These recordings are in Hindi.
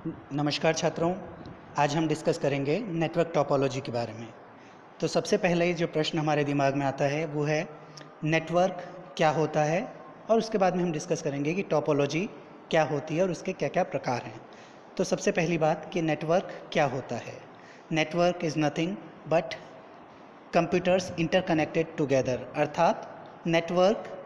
नमस्कार छात्रों, आज हम डिस्कस करेंगे नेटवर्क टोपोलॉजी के बारे में। तो सबसे पहले जो प्रश्न हमारे दिमाग में आता है वो है नेटवर्क क्या होता है, और उसके बाद में हम डिस्कस करेंगे कि टोपोलॉजी क्या होती है और उसके क्या क्या प्रकार हैं। तो सबसे पहली बात कि नेटवर्क क्या होता है। Network is nothing but computers interconnected together, अर्थात नेटवर्क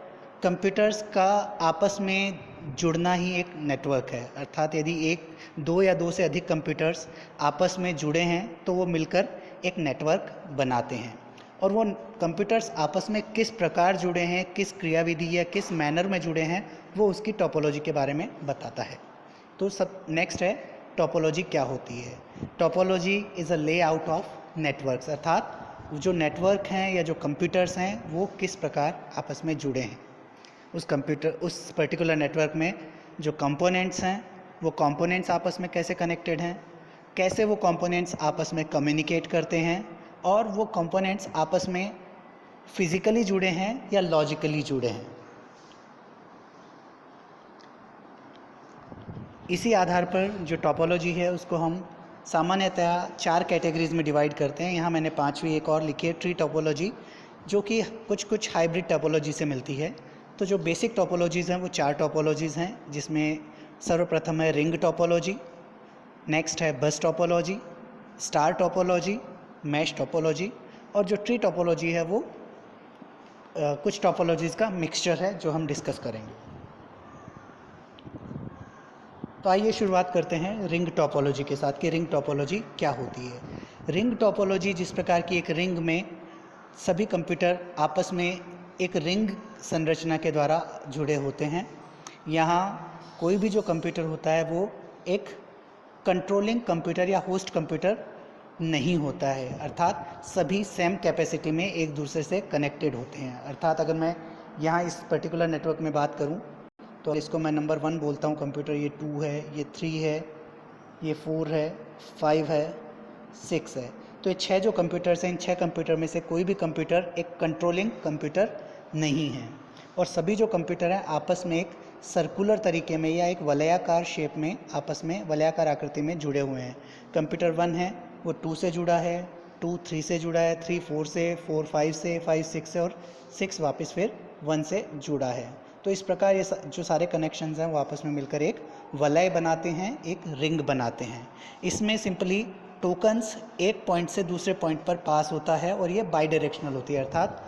कंप्यूटर्स का आपस में जुड़ना ही एक नेटवर्क है। अर्थात यदि दो या दो से अधिक कंप्यूटर्स आपस में जुड़े हैं तो वो मिलकर एक नेटवर्क बनाते हैं। और वो कंप्यूटर्स आपस में किस प्रकार जुड़े हैं, किस क्रियाविधि या किस मैनर में जुड़े हैं, वो उसकी टोपोलॉजी के बारे में बताता है। तो सब नेक्स्ट है टोपोलॉजी क्या होती है। Topology is a layout of networks, अर्थात जो नेटवर्क हैं या जो कंप्यूटर्स हैं वो किस प्रकार आपस में जुड़े हैं। उस पर्टिकुलर नेटवर्क में जो कंपोनेंट्स हैं वो कंपोनेंट्स आपस में कैसे कनेक्टेड हैं, कैसे वो कंपोनेंट्स आपस में कम्युनिकेट करते हैं, और वो कंपोनेंट्स आपस में फिज़िकली जुड़े हैं या लॉजिकली जुड़े हैं। इसी आधार पर जो टोपोलॉजी है उसको हम सामान्यतः 4 कैटेगरीज में डिवाइड करते हैं। यहाँ मैंने 5वीं एक और लिखी है, ट्री टोपोलॉजी, जो कि कुछ हाइब्रिड टोपोलॉजी से मिलती है। तो जो बेसिक टोपोलॉजीज़ हैं वो 4 टोपोलॉजीज़ हैं, जिसमें सर्वप्रथम है रिंग टोपोलॉजी, नेक्स्ट है बस topology, star topology, mesh topology, और जो ट्री टोपोलॉजी है वो कुछ टोपोलॉजीज़ का मिक्सचर है जो हम डिस्कस करेंगे। तो आइए शुरुआत करते हैं रिंग टोपोलॉजी के साथ कि रिंग टोपोलॉजी क्या होती है। रिंग टोपोलॉजी जिस प्रकार की एक रिंग में सभी कंप्यूटर आपस में एक रिंग संरचना के द्वारा जुड़े होते हैं। यहाँ कोई भी जो कंप्यूटर होता है वो एक कंट्रोलिंग कंप्यूटर या होस्ट कंप्यूटर नहीं होता है, अर्थात सभी सेम कैपेसिटी में एक दूसरे से कनेक्टेड होते हैं। अर्थात अगर मैं यहाँ इस पर्टिकुलर नेटवर्क में बात करूँ तो इसको मैं नंबर 1 बोलता हूँ कंप्यूटर, ये 2 है, ये 3 है, ये 4 है, 5 है, 6 है। तो ये 6 जो कंप्यूटर्स हैं, इन 6 कंप्यूटर में से कोई भी कंप्यूटर एक कंट्रोलिंग कंप्यूटर नहीं है, और सभी जो कंप्यूटर हैं आपस में एक सर्कुलर तरीके में या एक वलयाकार शेप में आपस में वलयाकार आकृति में जुड़े हुए हैं। कंप्यूटर 1 है वो 2 से जुड़ा है, 2 3 से जुड़ा है, 3 4 से, 4 5 से, 5 6 से, और 6 वापस फिर 1 से जुड़ा है। तो इस प्रकार ये जो सारे कनेक्शंस हैं वो आपस में मिलकर एक वलय बनाते हैं, एक रिंग बनाते हैं। इसमें सिंपली टोकन्स एक पॉइंट से दूसरे पॉइंट पर पास होता है और ये बाई डायरेक्शनल होती है। अर्थात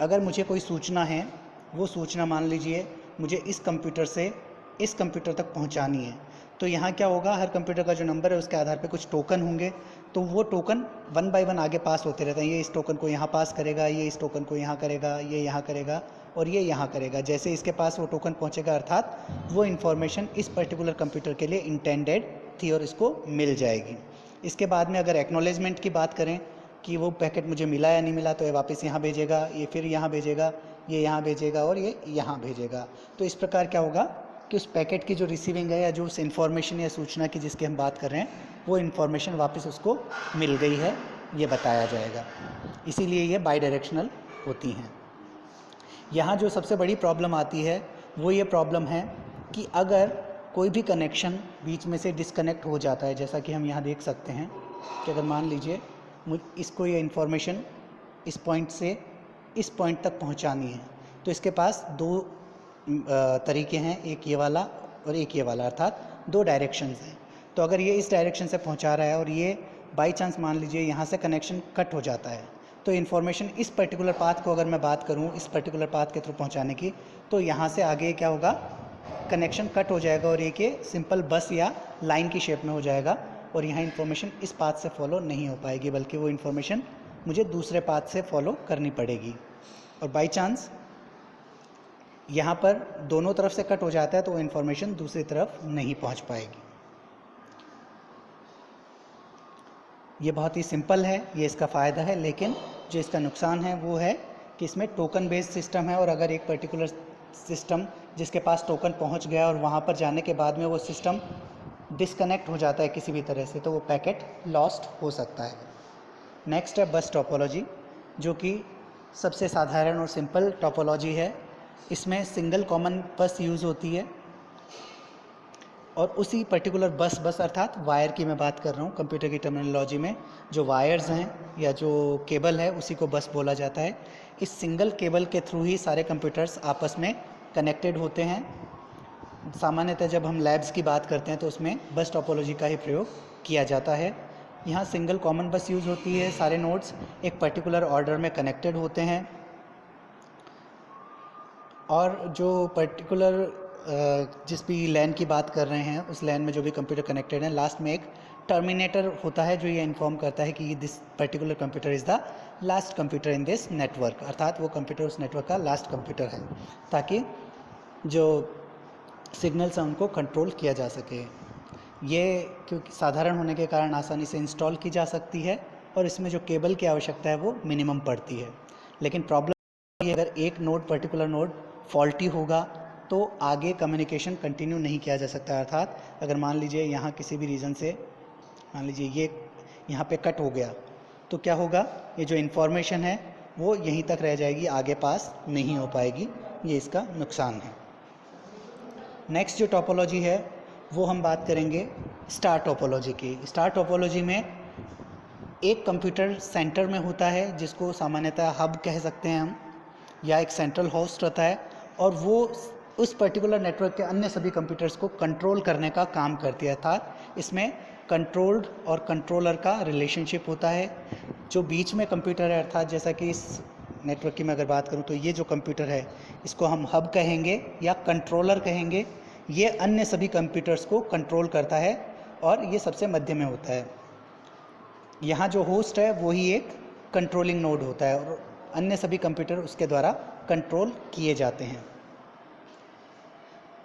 अगर मुझे कोई सूचना है, वो सूचना मान लीजिए मुझे इस कंप्यूटर से इस कंप्यूटर तक पहुंचानी है, तो यहाँ क्या होगा, हर कंप्यूटर का जो नंबर है उसके आधार पे कुछ टोकन होंगे, तो वो टोकन 1 बाय 1 आगे पास होते रहते हैं। ये इस टोकन को यहाँ पास करेगा, ये इस टोकन को यहाँ करेगा, ये यहाँ करेगा, और ये यहाँ करेगा। जैसे इसके पास वो टोकन पहुँचेगा अर्थात वो इन्फॉर्मेशन इस पर्टिकुलर कंप्यूटर के लिए इंटेंडेड थी और इसको मिल जाएगी। इसके बाद में अगर एक्नॉलेजमेंट की बात करें कि वो पैकेट मुझे मिला या नहीं मिला, तो ये वापस यहाँ भेजेगा, ये फिर यहाँ भेजेगा, ये यहाँ भेजेगा, और ये यहाँ भेजेगा। तो इस प्रकार क्या होगा कि उस पैकेट की जो रिसीविंग है या जो उस इन्फॉर्मेशन या सूचना की जिसकी हम बात कर रहे हैं, वो इन्फॉर्मेशन वापस उसको मिल गई है, ये बताया जाएगा। इसीलिए ये बाई डायरेक्शनल होती हैं। यहाँ जो सबसे बड़ी प्रॉब्लम आती है वो ये प्रॉब्लम है कि अगर कोई भी कनेक्शन बीच में से डिस्कनेक्ट हो जाता है, जैसा कि हम यहाँ देख सकते हैं कि अगर मान लीजिए इसको ये इन्फॉर्मेशन इस पॉइंट से इस पॉइंट तक पहुँचानी है, तो इसके पास 2 तरीके हैं, एक ये वाला और एक ये वाला, अर्थात 2 डायरेक्शंस हैं। तो अगर ये इस डायरेक्शन से पहुँचा रहा है और ये बाई चांस मान लीजिए यहाँ से कनेक्शन कट हो जाता है, तो इन्फॉर्मेशन इस पर्टिकुलर पाथ को अगर मैं बात करूँ इस पर्टिकुलर पाथ के थ्रू पहुँचाने की, तो यहाँ से आगे क्या होगा, कनेक्शन कट हो जाएगा और एक ये सिंपल बस या लाइन की शेप में हो जाएगा, और यहाँ इन्फॉर्मेशन इस पाथ से फॉलो नहीं हो पाएगी, बल्कि वो इन्फॉर्मेशन मुझे दूसरे पाथ से फॉलो करनी पड़ेगी। और बाई चांस यहाँ पर दोनों तरफ से कट हो जाता है तो वो इन्फॉर्मेशन दूसरी तरफ नहीं पहुँच पाएगी। ये बहुत ही सिंपल है, ये इसका फ़ायदा है, लेकिन जो इसका नुकसान है वो है कि इसमें टोकन बेस्ड सिस्टम है, और अगर एक पर्टिकुलर सिस्टम जिसके पास टोकन पहुंच गया और वहां पर जाने के बाद में वो सिस्टम डिस्कनेक्ट हो जाता है किसी भी तरह से, तो वो पैकेट लॉस्ट हो सकता है। नेक्स्ट है बस टोपोलॉजी, जो कि सबसे साधारण और सिंपल टोपोलॉजी है। इसमें सिंगल कॉमन बस यूज़ होती है। और उसी पर्टिकुलर बस अर्थात वायर की मैं बात कर रहा हूँ कंप्यूटर की टर्मिनोलॉजी में, जो वायर्स हैं या जो केबल है उसी को बस बोला जाता है। इस सिंगल केबल के थ्रू ही सारे कंप्यूटर्स आपस में कनेक्टेड होते हैं। सामान्यतः जब हम लैब्स की बात करते हैं तो उसमें बस टोपोलॉजी का ही प्रयोग किया जाता है। यहाँ सिंगल कॉमन बस यूज़ होती है, सारे नोड्स एक पर्टिकुलर ऑर्डर में कनेक्टेड होते हैं और जो पर्टिकुलर जिस भी लैन की बात कर रहे हैं उस लैन में जो भी कंप्यूटर कनेक्टेड है, लास्ट में एक टर्मिनेटर होता है जो ये इन्फॉर्म करता है कि this particular computer is the last computer in this network, अर्थात वो कंप्यूटर उस नेटवर्क का लास्ट कंप्यूटर है, ताकि जो सिग्नल्स हैं उनको कंट्रोल किया जा सके। ये क्योंकि साधारण होने के कारण आसानी से इंस्टॉल की जा सकती है और इसमें जो केबल की आवश्यकता है वो मिनिमम पड़ती है। लेकिन प्रॉब्लम ये, अगर एक नोड पर्टिकुलर नोड फॉल्टी होगा तो आगे कम्युनिकेशन कंटिन्यू नहीं किया जा सकता। अर्थात अगर मान लीजिए यहाँ किसी भी रीज़न से मान लीजिए ये यहाँ पे कट हो गया तो क्या होगा, ये जो इन्फॉर्मेशन है वो यहीं तक रह जाएगी, आगे पास नहीं हो पाएगी। ये इसका नुकसान है। नेक्स्ट जो टोपोलॉजी है वो हम बात करेंगे स्टार टोपोलॉजी की। स्टार टोपोलॉजी में एक कंप्यूटर सेंटर में होता है जिसको सामान्यतः हब कह सकते हैं हम, या एक सेंट्रल होस्ट रहता है और वो उस पर्टिकुलर नेटवर्क के अन्य सभी कंप्यूटर्स को कंट्रोल करने का काम करती है। अर्थात इसमें कंट्रोल्ड और कंट्रोलर का रिलेशनशिप होता है। जो बीच में कंप्यूटर है, अर्थात जैसा कि इस नेटवर्क की मैं अगर बात करूं तो ये जो कंप्यूटर है इसको हम हब कहेंगे या कंट्रोलर कहेंगे। ये अन्य सभी कंप्यूटर्स को कंट्रोल करता है और ये सबसे मध्य में होता है। यहाँ जो होस्ट है वही एक कंट्रोलिंग नोड होता है और अन्य सभी कंप्यूटर उसके द्वारा कंट्रोल किए जाते हैं।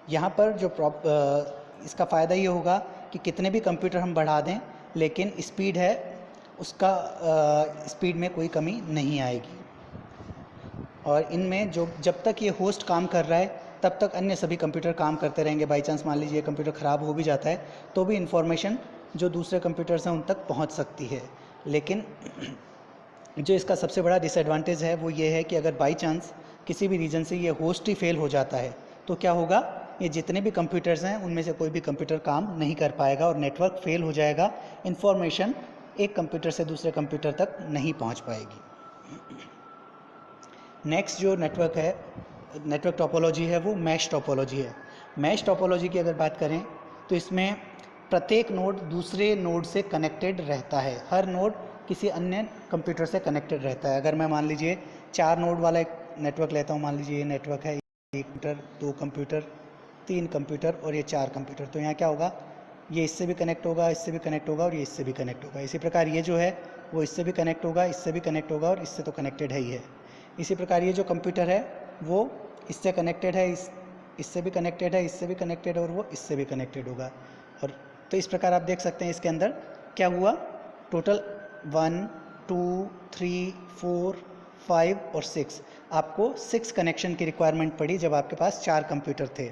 यहाँ पर जो इसका फ़ायदा ये होगा कि कितने भी कंप्यूटर हम बढ़ा दें लेकिन स्पीड है उसका स्पीड में कोई कमी नहीं आएगी। और इनमें जो जब तक ये होस्ट काम कर रहा है तब तक अन्य सभी कंप्यूटर काम करते रहेंगे। बाई चांस मान लीजिए कंप्यूटर ख़राब हो भी जाता है तो भी इन्फॉर्मेशन जो दूसरे कंप्यूटर्स हैं उन तक पहुंच सकती है। लेकिन जो इसका सबसे बड़ा डिसएडवांटेज है वो ये है कि अगर बाई चांस किसी भी रीज़न से ये होस्ट ही फेल हो जाता है तो क्या होगा, ये जितने भी कंप्यूटर्स हैं उनमें से कोई भी कंप्यूटर काम नहीं कर पाएगा और नेटवर्क फेल हो जाएगा। इन्फॉर्मेशन एक कंप्यूटर से दूसरे कंप्यूटर तक नहीं पहुंच पाएगी। नेक्स्ट जो नेटवर्क टोपोलॉजी है वो मैश टोपोलॉजी है। मैश टोपोलॉजी की अगर बात करें तो इसमें प्रत्येक नोड दूसरे नोड से कनेक्टेड रहता है। हर नोड किसी अन्य कंप्यूटर से कनेक्टेड रहता है। अगर मैं मान लीजिए 4 नोड वाला एक नेटवर्क लेता हूँ, मान लीजिए ये नेटवर्क है, 1 कंप्यूटर, 2 कंप्यूटर, 3 कंप्यूटर और ये 4 कंप्यूटर, तो यहाँ क्या होगा, ये इससे भी कनेक्ट होगा, इससे भी कनेक्ट होगा और ये इससे भी कनेक्ट होगा। इसी प्रकार ये जो है वो इससे भी कनेक्ट होगा, इससे भी कनेक्ट होगा और इससे तो कनेक्टेड है ही है। इसी प्रकार ये जो कंप्यूटर है वो इससे कनेक्टेड है, इससे भी कनेक्टेड है, इससे भी कनेक्टेड है और वो इससे भी कनेक्टेड होगा। और तो इस प्रकार आप देख सकते हैं इसके अंदर क्या हुआ, टोटल 1 2 3 4 5 और 6, आपको 6 कनेक्शन की रिक्वायरमेंट पड़ी जब आपके पास 4 कंप्यूटर थे।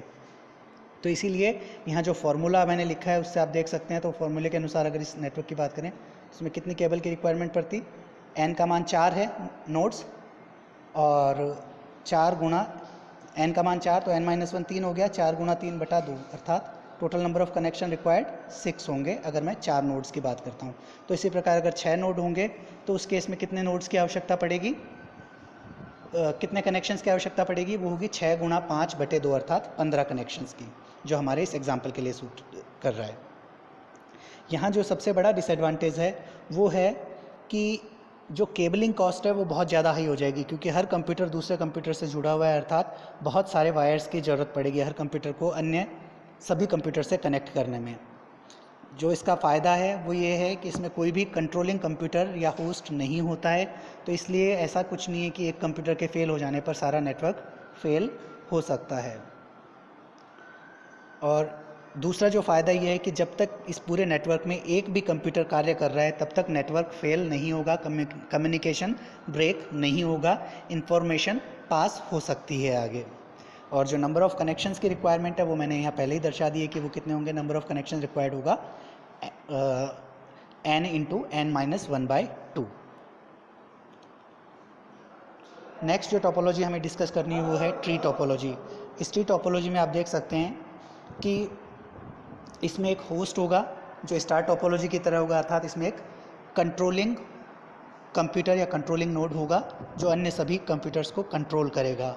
तो इसीलिए यहाँ जो फार्मूला मैंने लिखा है उससे आप देख सकते हैं, तो फार्मूले के अनुसार अगर इस नेटवर्क की बात करें उसमें कितनी केबल की रिक्वायरमेंट पड़ती, n का मान 4 है नोड्स और 4 गुणा n का मान 4 तो n-1 3 हो गया, 4 गुणा 3/2 अर्थात total number of connection required 6 होंगे अगर मैं 4 नोड्स की बात करता हूँ। तो इसी प्रकार अगर 6 नोड होंगे तो उस केस में कितने नोड्स की आवश्यकता पड़ेगी, कितने कनेक्शंस की आवश्यकता पड़ेगी, वो होगी 6 गुणा 5/2 अर्थात 15 कनेक्शंस की, जो हमारे इस एग्जाम्पल के लिए सूट कर रहा है। यहाँ जो सबसे बड़ा डिसएडवांटेज है वो है कि जो केबलिंग कॉस्ट है वो बहुत ज़्यादा हाई हो जाएगी, क्योंकि हर कंप्यूटर दूसरे कंप्यूटर से जुड़ा हुआ है, अर्थात बहुत सारे वायर्स की ज़रूरत पड़ेगी हर कंप्यूटर को अन्य सभी कंप्यूटर से कनेक्ट करने में। जो इसका फ़ायदा है वो ये है कि इसमें कोई भी कंट्रोलिंग कंप्यूटर या होस्ट नहीं होता है, तो इसलिए ऐसा कुछ नहीं है कि एक कंप्यूटर के फेल हो जाने पर सारा नेटवर्क फेल हो सकता है। और दूसरा जो फ़ायदा ये है कि जब तक इस पूरे नेटवर्क में एक भी कंप्यूटर कार्य कर रहा है तब तक नेटवर्क फेल नहीं होगा, कम्युनिकेशन ब्रेक नहीं होगा, इंफॉर्मेशन पास हो सकती है आगे। और जो नंबर ऑफ़ कनेक्शंस की रिक्वायरमेंट है वो मैंने यहाँ पहले ही दर्शा दी है कि वो कितने होंगे, नंबर ऑफ़ कनेक्शन रिक्वायर्ड होगा n × n-1/2। नेक्स्ट जो टोपोलॉजी हमें डिस्कस करनी है वो है ट्री टोपोलॉजी। इस ट्री टोपोलॉजी में आप देख सकते हैं कि इसमें एक होस्ट होगा जो स्टार टोपोलॉजी की तरह होगा, अर्थात इसमें एक कंट्रोलिंग कंप्यूटर या कंट्रोलिंग नोड होगा जो अन्य सभी कंप्यूटर्स को कंट्रोल करेगा।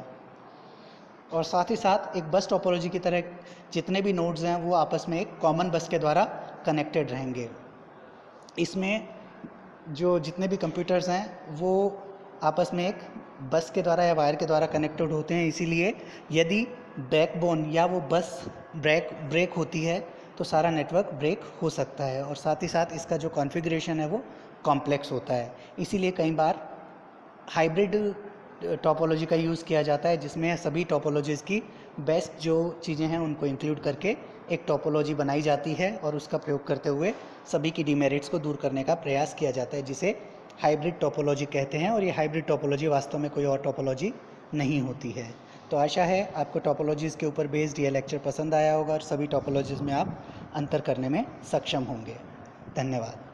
और साथ ही साथ एक बस टोपोलॉजी की तरह जितने भी नोड्स हैं वो आपस में एक कॉमन बस के द्वारा कनेक्टेड रहेंगे। इसमें जो जितने भी कंप्यूटर्स हैं वो आपस में एक बस के द्वारा या वायर के द्वारा कनेक्टेड होते हैं, इसीलिए यदि बैकबोन या वो बस ब्रेक होती है तो सारा नेटवर्क ब्रेक हो सकता है। और साथ ही साथ इसका जो कॉन्फ़िगरेशन है वो कॉम्प्लेक्स होता है, इसीलिए कई बार हाइब्रिड टोपोलॉजी का यूज़ किया जाता है जिसमें सभी टोपोलॉजीज़ की बेस्ट जो चीज़ें हैं उनको इंक्लूड करके एक टोपोलॉजी बनाई जाती है और उसका प्रयोग करते हुए सभी की डिमेरिट्स को दूर करने का प्रयास किया जाता है, जिसे हाइब्रिड टोपोलॉजी कहते हैं। और ये हाइब्रिड टोपोलॉजी वास्तव में कोई और टोपोलॉजी नहीं होती है। तो आशा है आपको टोपोलॉजीज़ के ऊपर बेस्ड ये लेक्चर पसंद आया होगा और सभी टोपोलॉजीज़ में आप अंतर करने में सक्षम होंगे। धन्यवाद।